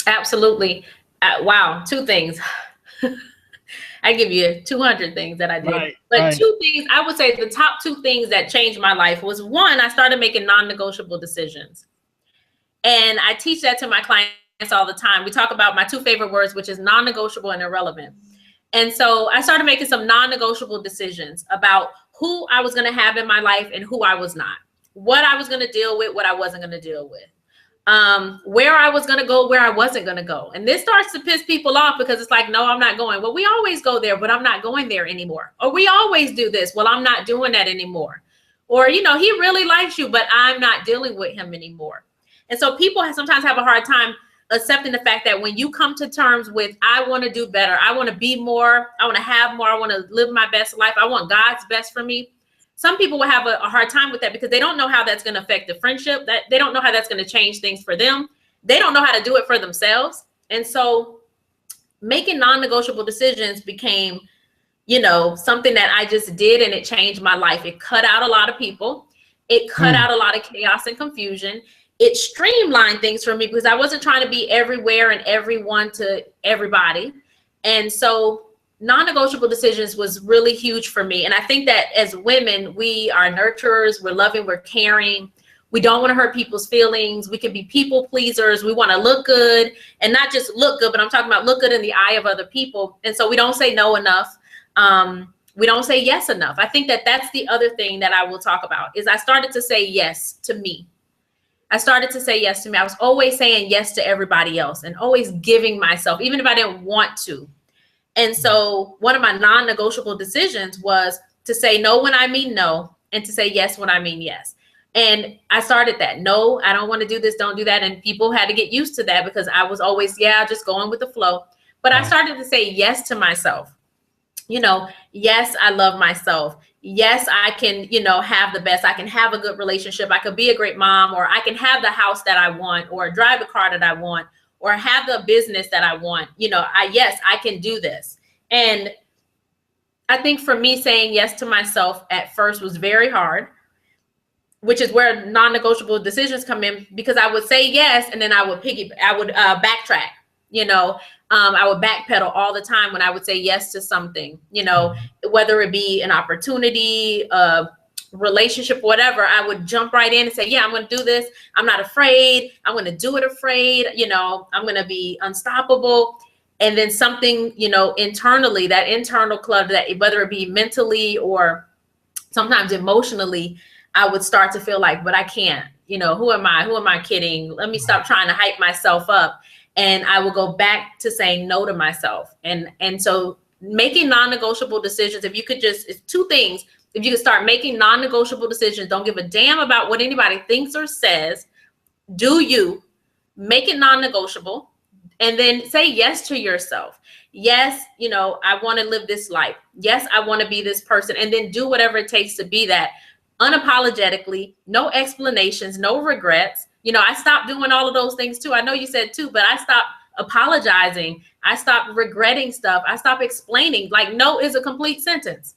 Absolutely. Wow. Two things. I give you 200 things that I did, Right, but right. two things, I would say the top two things that changed my life was, one, I started making non-negotiable decisions. And I teach that to my clients all the time. We talk about my two favorite words, which is non-negotiable and irrelevant. And so I started making some non-negotiable decisions about who I was going to have in my life and who I was not, what I was going to deal with, what I wasn't going to deal with, where I was going to go, where I wasn't going to go. And this starts to piss people off because it's like, no, I'm not going. Well, we always go there, but I'm not going there anymore. Or we always do this. Well, I'm not doing that anymore. Or, he really likes you, but I'm not dealing with him anymore. And so people sometimes have a hard time accepting the fact that when you come to terms with, I want to do better, I want to be more, I want to have more, I want to live my best life, I want God's best for me. Some people will have a hard time with that because they don't know how that's going to affect the friendship, that they don't know how that's going to change things for them. They don't know how to do it for themselves. And so making non-negotiable decisions became, something that I just did, and it changed my life. It cut out a lot of people. It cut Mm. out a lot of chaos and confusion. It streamlined things for me because I wasn't trying to be everywhere and everyone to everybody. And so non-negotiable decisions was really huge for me. And I think that as women, we are nurturers, we're loving, we're caring. We don't want to hurt people's feelings. We can be people pleasers. We want to look good, and not just look good, but I'm talking about look good in the eye of other people. And so we don't say no enough. We don't say yes enough. I think that that's the other thing that I will talk about is I started to say yes to me. I started to say yes to me. I was always saying yes to everybody else and always giving myself, even if I didn't want to. And so one of my non-negotiable decisions was to say no when I mean no, and to say yes when I mean yes. And I started that. No, I don't want to do this, don't do that. And people had to get used to that because I was always, just going with the flow. But I Right. started to say yes to myself. Yes, I love myself. Yes, I can, have the best. I can have a good relationship. I could be a great mom, or I can have the house that I want, or drive the car that I want, or have the business that I want. Yes, I can do this. And I think for me, saying yes to myself at first was very hard, which is where non-negotiable decisions come in, because I would say yes, and then I would backtrack. I would backpedal all the time when I would say yes to something. Whether it be an opportunity, a relationship, whatever, I would jump right in and say, yeah, I'm going to do this. I'm not afraid. I'm going to do it afraid. I'm going to be unstoppable. And then something, internally, that internal clutter, that whether it be mentally or sometimes emotionally, I would start to feel like, but I can't, who am I? Who am I kidding? Let me stop trying to hype myself up. And I will go back to saying no to myself. And so making non-negotiable decisions, if you could just, it's two things. If you could start making non-negotiable decisions, don't give a damn about what anybody thinks or says. Do you make it non-negotiable, and then say yes to yourself. Yes, I want to live this life. Yes, I want to be this person, and then do whatever it takes to be that unapologetically, no explanations, no regrets. I stopped doing all of those things too. I know you said too, but I stopped apologizing. I stopped regretting stuff. I stopped explaining. Like, no is a complete sentence.